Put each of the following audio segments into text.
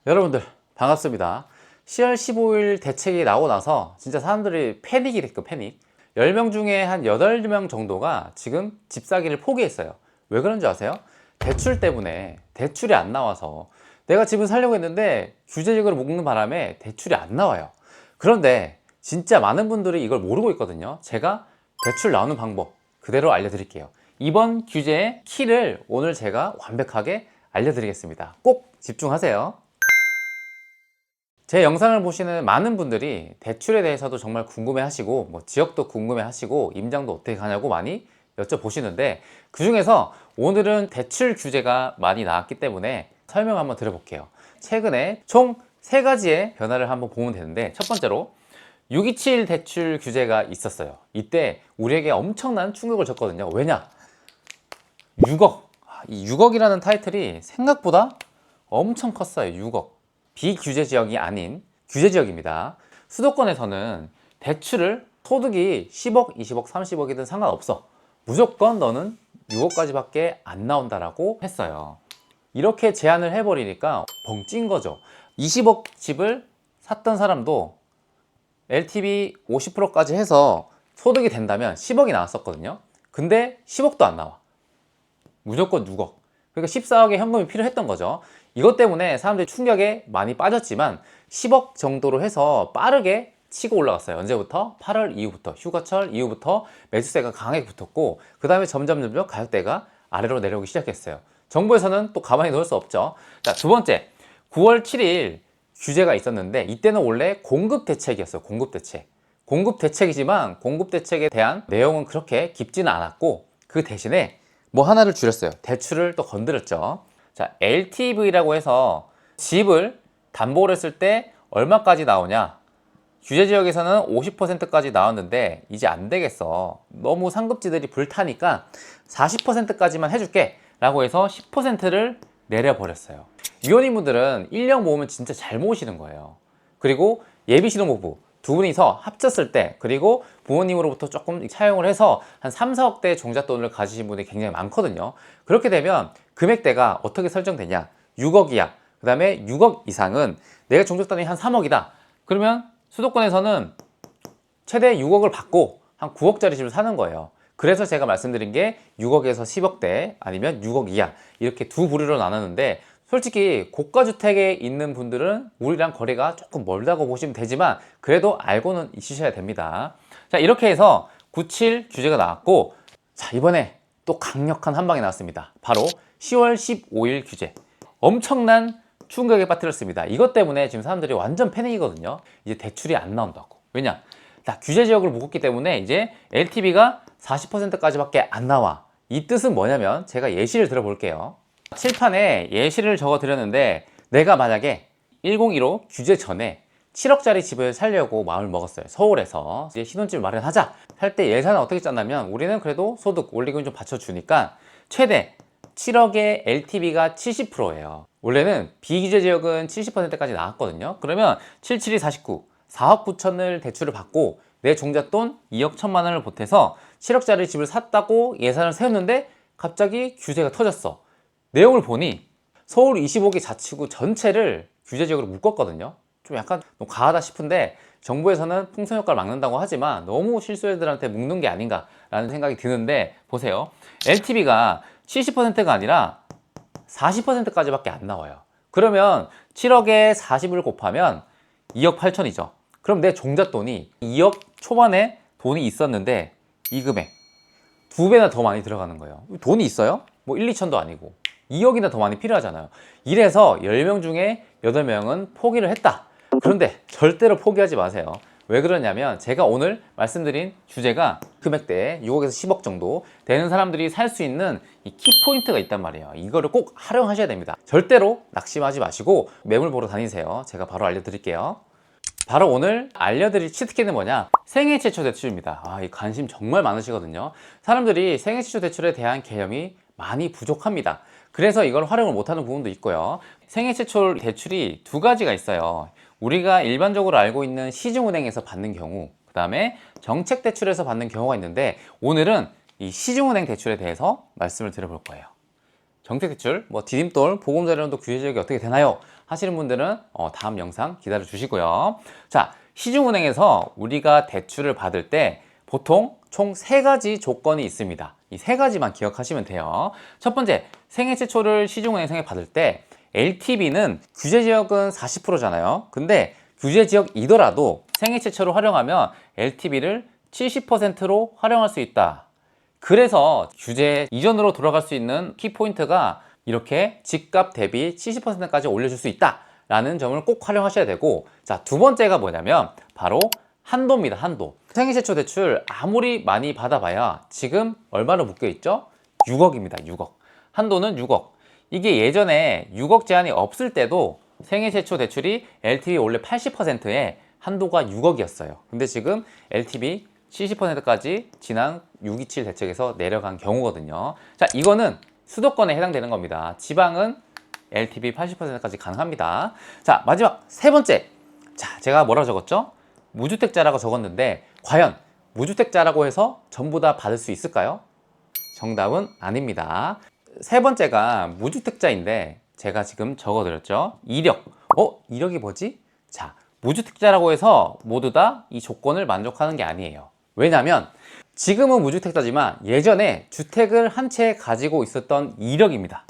여러분들 반갑습니다. 10월 15일 대책이 나오고 나서 진짜 사람들이 패닉이 됐고 패닉. 10명 중에 한 8명 정도가 지금 집 사기를 포기했어요. 왜 그런 줄 아세요? 대출 때문에 대출이 안 나와서 내가 집을 사려고 했는데 규제적으로 묶는 바람에 대출이 안 나와요. 그런데 진짜 많은 분들이 이걸 모르고 있거든요. 제가 대출 나오는 방법 그대로 알려드릴게요. 이번 규제의 키를 오늘 제가 완벽하게 알려드리겠습니다. 꼭 집중하세요. 제 영상을 보시는 많은 분들이 대출에 대해서도 정말 궁금해 하시고 지역도 궁금해 하시고 임장도 어떻게 가냐고 많이 여쭤보시는데, 그 중에서 오늘은 대출 규제가 많이 나왔기 때문에 설명 한번 드려볼게요. 최근에 총 3가지의 변화를 한번 보면 되는데, 첫 번째로 627 대출 규제가 있었어요. 이때 우리에게 엄청난 충격을 줬거든요. 왜냐? 6억. 이 6억이라는 타이틀이 생각보다 엄청 컸어요. 6억. 비규제 지역이 아닌 규제 지역입니다. 수도권에서는 대출을 소득이 10억, 20억, 30억이든 상관없어. 무조건 너는 6억까지밖에 안 나온다라고 했어요. 이렇게 제한을 해버리니까 벙찐 거죠. 20억 집을 샀던 사람도 LTV 50%까지 해서 소득이 된다면 10억이 나왔었거든요. 근데 10억도 안 나와. 무조건 6억. 그러니까 14억의 현금이 필요했던 거죠. 이것 때문에 사람들이 충격에 많이 빠졌지만 10억 정도로 해서 빠르게 치고 올라갔어요. 언제부터? 8월 이후부터, 휴가철 이후부터 매수세가 강하게 붙었고, 그 다음에 점점 가격대가 아래로 내려오기 시작했어요. 정부에서는 또 가만히 놓을 수 없죠. 자, 두 번째, 9월 7일 규제가 있었는데, 이때는 원래 공급 대책이었어요. 공급 대책. 공급 대책이지만 공급 대책에 대한 내용은 그렇게 깊지는 않았고, 그 대신에 뭐 하나를 줄였어요. 대출을 또 건드렸죠. 자, LTV라고 해서 집을 담보를 했을 때 얼마까지 나오냐? 규제 지역에서는 50%까지 나왔는데 이제 안 되겠어. 너무 상급지들이 불타니까 40%까지만 해줄게 라고 해서 10%를 내려버렸어요. 위원님분들은 1년 모으면 진짜 잘 모으시는 거예요. 그리고 예비신혼부부 두 분이서 합쳤을 때, 그리고 부모님으로부터 조금 차용을 해서 한 3, 4억대의 종잣돈을 가지신 분이 굉장히 많거든요. 그렇게 되면 금액대가 어떻게 설정되냐? 6억이야. 그 다음에 6억 이상은 내가 종잣돈이 한 3억이다. 그러면 수도권에서는 최대 6억을 받고 한 9억짜리 집을 사는 거예요. 그래서 제가 말씀드린 게 6억에서 10억대 아니면 6억 이하, 이렇게 두 부류로 나눴는데, 솔직히 고가주택에 있는 분들은 우리랑 거리가 조금 멀다고 보시면 되지만 그래도 알고는 있으셔야 됩니다. 자, 이렇게 해서 97 규제가 나왔고, 자, 이번에 또 강력한 한 방이 나왔습니다. 바로 10월 15일 규제. 엄청난 충격에 빠뜨렸습니다. 이것 때문에 지금 사람들이 완전 패닉이거든요. 이제 대출이 안 나온다고. 왜냐? 다 규제 지역을 묶었기 때문에 이제 LTV가 40%까지밖에 안 나와. 이 뜻은 뭐냐면, 제가 예시를 들어볼게요. 칠판에 예시를 적어 드렸는데, 내가 만약에 1015 규제 전에 7억짜리 집을 살려고 마음을 먹었어요. 서울에서 이제 신혼집을 마련하자. 살 때 예산을 어떻게 짰냐면, 우리는 그래도 소득 원리금 좀 받쳐주니까 최대 7억의 LTV가 70%예요. 원래는 비규제 지역은 70%까지 나왔거든요. 그러면 77이 49, 4억 9천을 대출을 받고 내 종잣돈 2억 1천만 원을 보태서 7억짜리 집을 샀다고 예산을 세웠는데 갑자기 규제가 터졌어. 내용을 보니 서울 25개 자치구 전체를 규제 지역으로 묶었거든요. 좀 약간 너무 과하다 싶은데, 정부에서는 풍선 효과를 막는다고 하지만 너무 실수요자들한테 묶는 게 아닌가라는 생각이 드는데, 보세요. LTV가 70%가 아니라 40%까지밖에 안 나와요. 그러면 7억에 40을 곱하면 2억 8천이죠. 그럼 내 종잣돈이 2억 초반에 돈이 있었는데 이 금액 2배나 더 많이 들어가는 거예요. 돈이 있어요? 뭐 1, 2천도 아니고 2억이나 더 많이 필요하잖아요. 이래서 10명 중에 8명은 포기를 했다. 그런데 절대로 포기하지 마세요. 왜 그러냐면, 제가 오늘 말씀드린 주제가 금액대 6억에서 10억 정도 되는 사람들이 살 수 있는 이 키포인트가 있단 말이에요. 이거를 꼭 활용하셔야 됩니다. 절대로 낙심하지 마시고 매물 보러 다니세요. 제가 바로 알려드릴게요. 바로 오늘 알려드릴 치트키는 뭐냐? 생애 최초 대출입니다. 이 관심 정말 많으시거든요. 사람들이 생애 최초 대출에 대한 개념이 많이 부족합니다. 그래서 이걸 활용을 못하는 부분도 있고요. 생애 최초 대출이 두 가지가 있어요. 우리가 일반적으로 알고 있는 시중은행에서 받는 경우, 그 다음에 정책대출에서 받는 경우가 있는데, 오늘은 이 시중은행 대출에 대해서 말씀을 드려볼 거예요. 정책대출, 디딤돌, 보금자리론도 규제 지역이 어떻게 되나요? 하시는 분들은 다음 영상 기다려 주시고요. 자, 시중은행에서 우리가 대출을 받을 때 보통 총 3가지 조건이 있습니다. 이 3가지만 기억하시면 돼요. 첫 번째, 생애 최초를 시중은행에 받을 때 LTV는 규제지역은 40%잖아요. 근데 규제지역이더라도 생애 최초를 활용하면 LTV를 70%로 활용할 수 있다. 그래서 규제 이전으로 돌아갈 수 있는 키포인트가 이렇게 집값 대비 70%까지 올려줄 수 있다 라는 점을 꼭 활용하셔야 되고, 자, 두 번째가 뭐냐면 바로 한도입니다. 한도. 생애 최초 대출 아무리 많이 받아봐야 지금 얼마로 묶여 있죠? 6억입니다. 6억. 한도는 6억. 이게 예전에 6억 제한이 없을 때도 생애 최초 대출이 LTV 원래 80%에 한도가 6억이었어요. 근데 지금 LTV 70%까지 지난 627 대책에서 내려간 경우거든요. 자, 이거는 수도권에 해당되는 겁니다. 지방은 LTV 80%까지 가능합니다. 자, 마지막 세 번째. 자, 제가 뭐라고 적었죠? 무주택자라고 적었는데 과연 무주택자라고 해서 전부 다 받을 수 있을까요? 정답은 아닙니다. 세 번째가 무주택자인데 제가 지금 적어드렸죠. 이력. 이력이 뭐지? 자, 무주택자라고 해서 모두 다 이 조건을 만족하는 게 아니에요. 왜냐면 지금은 무주택자지만 예전에 주택을 한 채 가지고 있었던 이력입니다.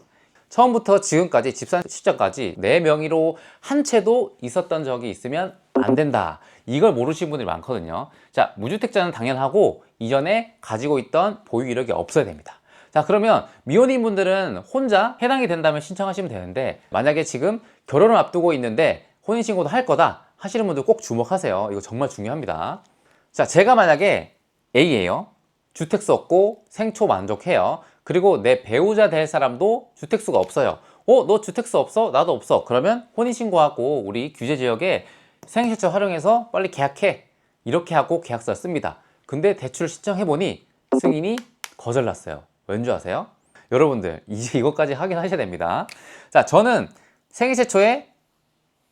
처음부터 지금까지 집 산 시점까지 내 명의로 한 채도 있었던 적이 있으면 안 된다. 이걸 모르시는 분들이 많거든요. 자, 무주택자는 당연하고 이전에 가지고 있던 보유 이력이 없어야 됩니다. 자, 그러면 미혼인 분들은 혼자 해당이 된다면 신청하시면 되는데, 만약에 지금 결혼을 앞두고 있는데 혼인신고도 할 거다 하시는 분들 꼭 주목하세요. 이거 정말 중요합니다. 자, 제가 만약에 A예요. 주택수 없고 생초 만족해요. 그리고 내 배우자 될 사람도 주택수가 없어요. 너 주택수 없어? 나도 없어. 그러면 혼인신고하고 우리 규제지역에 생애최초 활용해서 빨리 계약해. 이렇게 하고 계약서를 씁니다. 근데 대출 신청해보니 승인이 거절났어요. 왠 줄 아세요? 여러분들 이제 이것까지 확인하셔야 됩니다. 자, 저는 생애최초에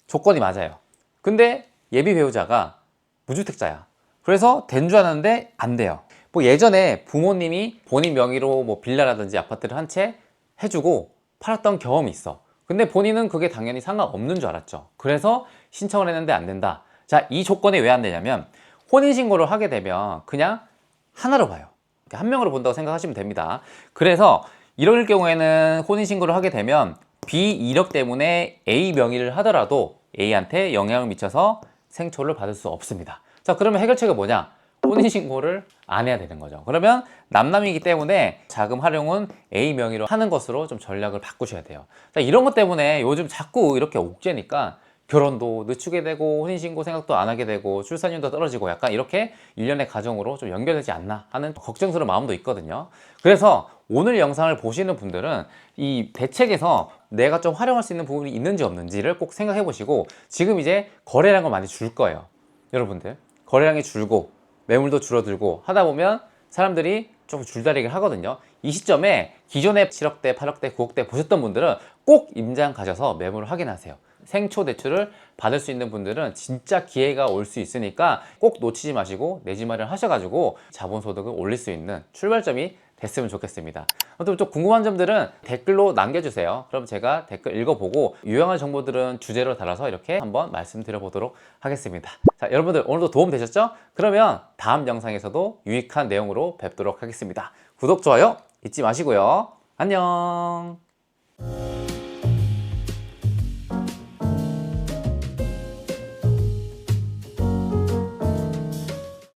조건이 맞아요. 근데 예비 배우자가 무주택자야. 그래서 된 줄 알았는데 안 돼요. 뭐 예전에 부모님이 본인 명의로 뭐 빌라라든지 아파트를 한 채 해주고 팔았던 경험이 있어. 근데 본인은 그게 당연히 상관없는 줄 알았죠. 그래서 신청을 했는데 안 된다. 자, 이 조건이 왜 안 되냐면 혼인신고를 하게 되면 그냥 하나로 봐요. 한 명으로 본다고 생각하시면 됩니다. 그래서 이럴 경우에는 혼인신고를 하게 되면 B 이력 때문에 A 명의를 하더라도 A한테 영향을 미쳐서 생초를 받을 수 없습니다. 자, 그러면 해결책은 뭐냐? 혼인신고를 안 해야 되는 거죠. 그러면 남남이기 때문에 자금 활용은 A 명의로 하는 것으로 좀 전략을 바꾸셔야 돼요. 자, 이런 것 때문에 요즘 자꾸 이렇게 옥죄니까 결혼도 늦추게 되고 혼인신고 생각도 안 하게 되고 출산율도 떨어지고 약간 이렇게 일련의 가정으로 좀 연결되지 않나 하는 걱정스러운 마음도 있거든요. 그래서 오늘 영상을 보시는 분들은 이 대책에서 내가 좀 활용할 수 있는 부분이 있는지 없는지를 꼭 생각해 보시고, 지금 이제 거래량을 많이 줄 거예요. 여러분들 거래량이 줄고 매물도 줄어들고 하다 보면 사람들이 좀 줄다리기를 하거든요. 이 시점에 기존에 7억대, 8억대, 9억대 보셨던 분들은 꼭 임장 가셔서 매물을 확인하세요. 생초 대출을 받을 수 있는 분들은 진짜 기회가 올 수 있으니까 꼭 놓치지 마시고 내 집 마련 하셔가지고 자본소득을 올릴 수 있는 출발점이 됐으면 좋겠습니다. 아무튼 좀 궁금한 점들은 댓글로 남겨주세요. 그럼 제가 댓글 읽어보고 유용한 정보들은 주제로 달아서 이렇게 한번 말씀드려 보도록 하겠습니다. 자, 여러분들 오늘도 도움 되셨죠? 그러면 다음 영상에서도 유익한 내용으로 뵙도록 하겠습니다. 구독, 좋아요 잊지 마시고요. 안녕.